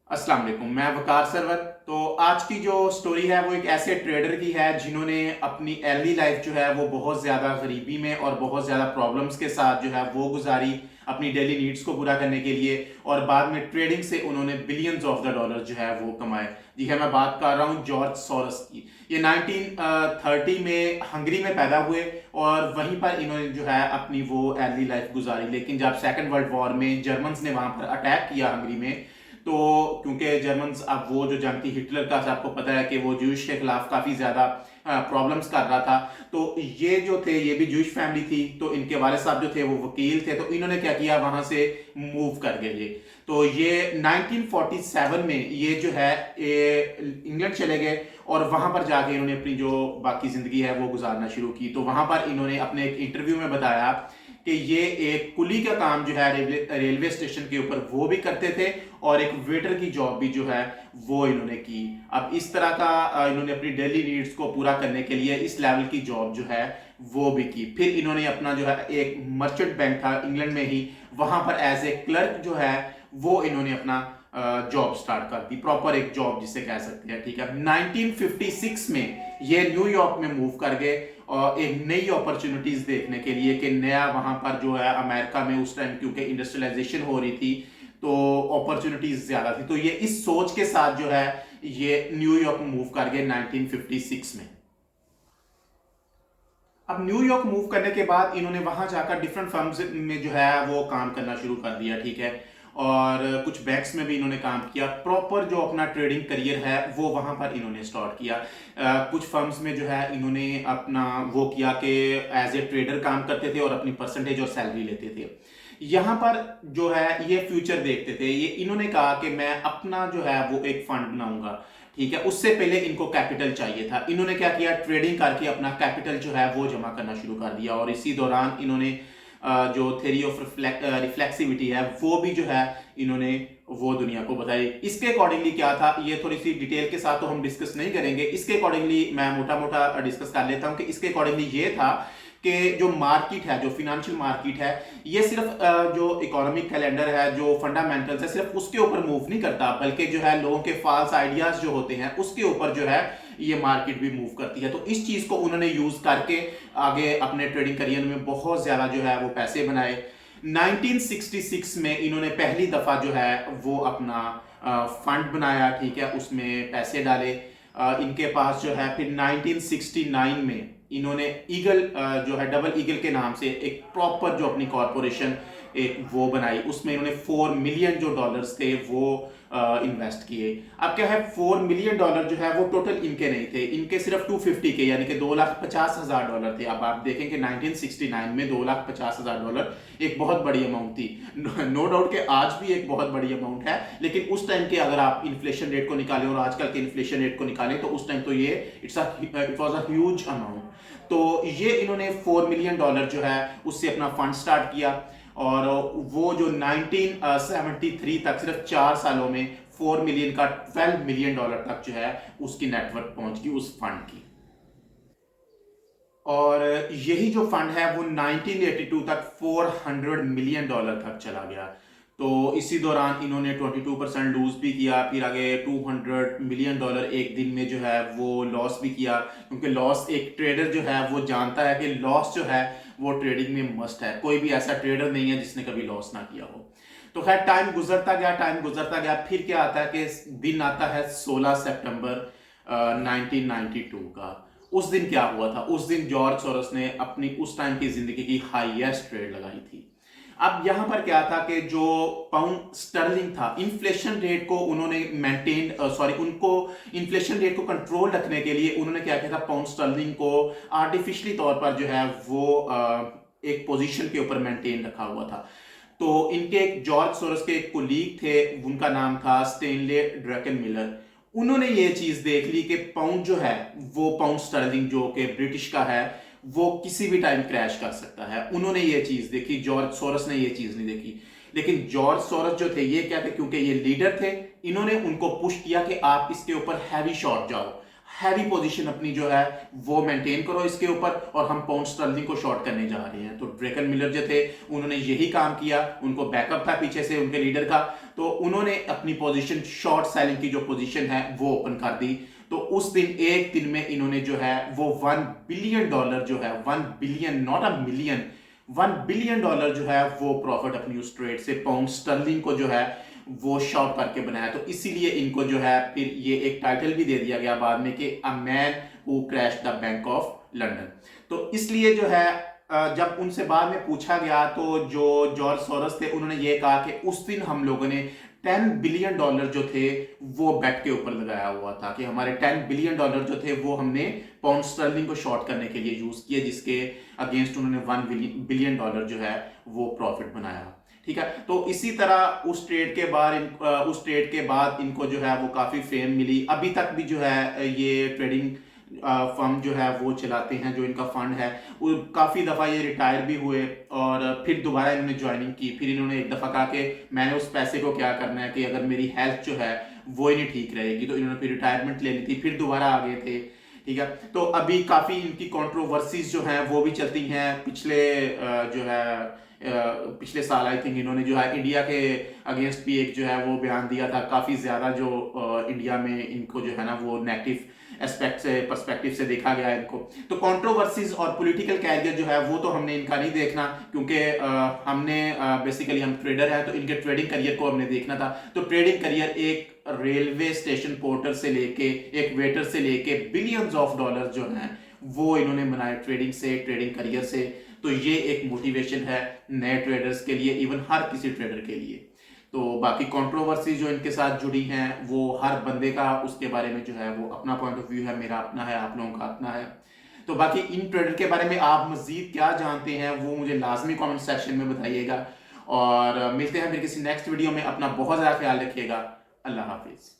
अस्सलाम वालेकुम। मैं वकार सरवर। तो आज की जो स्टोरी है वो एक ऐसे ट्रेडर की है जिन्होंने अपनी अर्ली लाइफ जो है वो बहुत ज़्यादा गरीबी में और बहुत ज़्यादा प्रॉब्लम्स के साथ जो है वो गुजारी अपनी डेली नीड्स को पूरा करने के लिए, और बाद में ट्रेडिंग से उन्होंने बिलियंस ऑफ द डॉलर जो है वो कमाए। जी है, मैं बात कर रहा हूँ जॉर्ज सोरोस की। ये 1930 में हंगरी में पैदा हुए और वहीं पर इन्होंने जो है अपनी वो अर्ली लाइफ गुजारी। लेकिन जब सेकेंड वर्ल्ड वॉर में जर्मन्स ने वहाँ पर अटैक किया हंगरी में, तो क्योंकि जर्मन्स, अब वो जो जंग थी हिटलर का, आपको पता है कि वो जूश के खिलाफ काफ़ी ज़्यादा प्रॉब्लम्स कर रहा था। तो ये जो थे, ये भी जूश फैमिली थी, तो इनके वाले साहब जो थे वो वकील थे, तो इन्होंने क्या किया, वहां से मूव कर गए ये। तो ये 1947 में ये जो है इंग्लैंड चले गए और वहां पर जाके इन्होंने अपनी जो बाकी जिंदगी है वो गुजारना शुरू की। तो वहां पर इन्होंने अपने एक इंटरव्यू में बताया कि ये एक कुली का काम जो है रेलवे स्टेशन के ऊपर वो भी करते थे, और एक वेटर की जॉब भी जो है वो इन्होंने की। अब इस तरह का इन्होंने अपनी डेली नीड्स को पूरा करने के लिए इस लेवल की जॉब जो है वो भी की। फिर इन्होंने अपना जो है एक मर्चेंट बैंक था इंग्लैंड में ही, वहां पर एज ए क्लर्क जो है वो इन्होंने अपना जॉब स्टार्ट कर दी, प्रॉपर एक जॉब जिसे कह सकते हैं। ठीक है, 1956 में ये न्यूयॉर्क में मूव कर गए और एक नई अपॉर्चुनिटीज देखने के लिए कि नया वहां पर जो है अमेरिका में उस टाइम क्योंकि इंडस्ट्रियलाइजेशन हो रही थी तो अपॉर्चुनिटीज ज्यादा थी। तो ये इस सोच के साथ जो है ये न्यूयॉर्क मूव कर गए 1956 में। अब न्यूयॉर्क मूव करने के बाद इन्होंने वहां जाकर डिफरेंट फर्म्स में जो है वो काम करना शुरू कर दिया। ठीक है, और कुछ बैंक्स में भी इन्होंने काम किया। प्रॉपर जो अपना ट्रेडिंग करियर है वो वहां पर इन्होंने स्टार्ट किया। कुछ फर्म्स में जो है इन्होंने अपना वो किया कि एज ए ट्रेडर काम करते थे और अपनी परसेंटेज और सैलरी लेते थे। यहाँ पर जो है ये फ्यूचर देखते थे। ये इन्होंने कहा कि मैं अपना जो है वो एक फंड बनाऊंगा। ठीक है, उससे पहले इनको कैपिटल चाहिए था। इन्होंने क्या किया, ट्रेडिंग करके अपना कैपिटल जो है वो जमा करना शुरू कर दिया, और इसी दौरान इन्होंने जो थ्योरी ऑफ रिफ्लेक्सिविटी है वो भी जो है इन्होंने वो दुनिया को बताई। इसके अकॉर्डिंगली क्या था, ये थोड़ी सी डिटेल के साथ तो हम डिस्कस नहीं करेंगे। इसके अकॉर्डिंगली मैं मोटा मोटा डिस्कस कर लेता हूं कि इसके अकॉर्डिंगली ये था कि जो मार्केट है, जो फिनेंशियल मार्केट है, ये सिर्फ जो इकोनॉमिक कैलेंडर है, जो फंडामेंटल्स है, सिर्फ उसके ऊपर मूव नहीं करता, बल्कि जो है लोगों के फॉल्स आइडियाज जो होते हैं उसके ऊपर जो है ये मार्केट भी मूव करती है। तो इस चीज को उन्होंने यूज करके आगे अपने ट्रेडिंग करियर में बहुत ज्यादा जो है वो पैसे बनाए। 1966 में इन्होंने पहली दफा जो है वो अपना फंड बनाया। ठीक है, उसमें पैसे डाले इनके पास जो है। फिर 1969 में इन्होंने ईगल जो है डबल ईगल के नाम से एक प्रॉपर जो अपनी कॉरपोरेशन एक वो बनाई। उसमें इन्होंने 4 मिलियन जो डॉलर्स थे वो इन्वेस्ट किए। अब क्या है, 4 मिलियन डॉलर जो है वो टोटल इनके नहीं थे, इनके सिर्फ 250 के यानी कि $2,50,000 थे। अब आप देखें कि 1969 में $2,50,000 एक बहुत बड़ी अमाउंट थी। नो डाउट कि आज भी एक बहुत बड़ी अमाउंट है, लेकिन उस टाइम के अगर आप इन्फ्लेशन रेट को निकालें और आजकल के इन्फ्लेशन रेट को निकालें तो उस टाइम तो ये it was a huge amount. तो ये इन्होंने $4 मिलियन जो है उससे अपना फंड स्टार्ट किया, और वो जो 1973 तक सिर्फ 4 सालों में 4 मिलियन का $12 मिलियन तक जो है उसकी नेटवर्क पहुंच गई उस फंड की। और यही जो फंड है वो 1982 तक $400 मिलियन तक चला गया। तो इसी दौरान इन्होंने 22% लूज भी किया, फिर आगे $200 मिलियन एक दिन में जो है वो लॉस भी किया, क्योंकि लॉस एक ट्रेडर जो है वो जानता है कि लॉस जो है वो ट्रेडिंग में मस्ट है। कोई भी ऐसा ट्रेडर नहीं है जिसने कभी लॉस ना किया हो। तो खैर टाइम गुजरता गया, टाइम गुजरता गया। फिर क्या आता है कि दिन आता है 16 सितंबर 1992 का। उस दिन क्या हुआ था, उस दिन जॉर्ज सोरोस ने अपनी उस टाइम की जिंदगी की हाईएस्ट ट्रेड लगाई थी। अब यहां पर क्या था कि जो पाउंड स्टर्लिंग था, इन्फ्लेशन रेट को उन्होंने उनको इन्फ्लेशन रेट को कंट्रोल रखने के लिए उन्होंने क्या किया था, पाउंड स्टर्लिंग को आर्टिफिशियली तौर पर जो है वो एक पोजीशन के ऊपर मेंटेन रखा हुआ था। तो इनके एक जॉर्ज सोरोस के एक कोलीग थे, उनका नाम था स्टेनले ड्रैकन मिलर। उन्होंने ये चीज देख ली कि पाउंड जो है वो पाउंड स्टर्लिंग जो कि ब्रिटिश का है वो किसी भी टाइम क्रैश कर सकता है। उन्होंने ये चीज देखी, जॉर्ज सोरोस ने ये चीज नहीं देखी। लेकिन जॉर्ज सोरोस जो थे ये क्या थे, क्योंकि ये लीडर थे, इन्होंने उनको पुश किया कि आप इसके ऊपर हैवी शॉट जाओ। हैवी पोजीशन अपनी जो है वो मेंटेन करो इसके ऊपर, और हम पाउंड स्टर्लिंग को शॉर्ट करने जा रहे हैं। तो ड्रेकन मिलर जो थे उन्होंने यही काम किया, उनको बैकअप था पीछे से उनके लीडर का, तो उन्होंने अपनी पोजीशन शॉर्ट सेलिंग की जो पोजीशन है वो ओपन कर दी। तो उस दिन एक दिन में इन्होंने जो है वो $1 बिलियन जो है, 1 billion not a million, $1 billion जो है वो प्रॉफिट अपनी उस ट्रेड से पाउंड स्टर्लिंग को जो है वो शॉर्ट करके बनाया। तो इसीलिए इनको जो है फिर ये एक टाइटल भी दे दिया गया बाद में कि a man who crash the bank of London. तो इसलिए जो है जब उनसे बाद में पूछा गया तो जो जॉर्ज सोरोस थे उन्होंने ये कहा कि उस दिन हम लोगों ने $10 बिलियन जो थे वो बेट के ऊपर लगाया हुआ था, कि हमारे $10 बिलियन जो थे वो हमने पाउंड स्टर्लिंग को शॉर्ट करने के लिए यूज किए, जिसके अगेंस्ट उन्होंने $1 बिलियन जो है वो प्रॉफिट बनाया। ठीक है, तो इसी तरह उस ट्रेड के बाद इनको जो है वो काफी फेम मिली। अभी तक भी जो है ये ट्रेडिंग फर्म जो है वो चलाते हैं, जो इनका फंड है वो काफी दफा ये रिटायर भी हुए और फिर दोबारा इन्होंने ज्वाइनिंग की। फिर इन्होंने एक दफा कहा कि मैंने उस पैसे को क्या करना है, कि अगर मेरी हेल्थ जो है वो ही नहीं ठीक रहेगी, तो इन्होंने फिर रिटायरमेंट ले ली थी, फिर दोबारा आ गए थे। ठीक है, तो अभी काफी इनकी कंट्रोवर्सीज जो है वो भी चलती हैं। पिछले साल आई थिंक इन्होंने जो है इंडिया के अगेंस्ट भी एक जो है वो बयान दिया था, काफी ज्यादा जो इंडिया में इनको जो है ना वो नेगेटिव एस्पेक्ट से पर्सपेक्टिव से देखा गया है इनको। तो कंट्रोवर्सीज और पॉलिटिकल कैरियर जो है वो तो हमने इनका नहीं देखना, क्योंकि हमने बेसिकली हम ट्रेडर हैं, तो इनके ट्रेडिंग करियर को हमने देखना था। तो ट्रेडिंग करियर एक रेलवे स्टेशन पोर्टर से लेके एक वेटर से लेके बिलियंस ऑफ डॉलर जो हैं वो इन्होंने बनाए ट्रेडिंग से, ट्रेडिंग करियर से। तो ये एक मोटिवेशन है नए ट्रेडर्स के लिए, इवन हर किसी ट्रेडर के लिए। तो बाकी कंट्रोवर्सी जो इनके साथ जुड़ी हैं वो हर बंदे का उसके बारे में जो है वो अपना पॉइंट ऑफ व्यू है, मेरा अपना है, आप लोगों का अपना है। तो बाकी इन ट्रेडर के बारे में आप मजीद क्या जानते हैं वो मुझे लाजमी कमेंट सेक्शन में बताइएगा, और मिलते हैं फिर किसी नेक्स्ट वीडियो में। अपना बहुत ज़्यादा ख्याल रखिएगा। अल्लाह हाफिज़।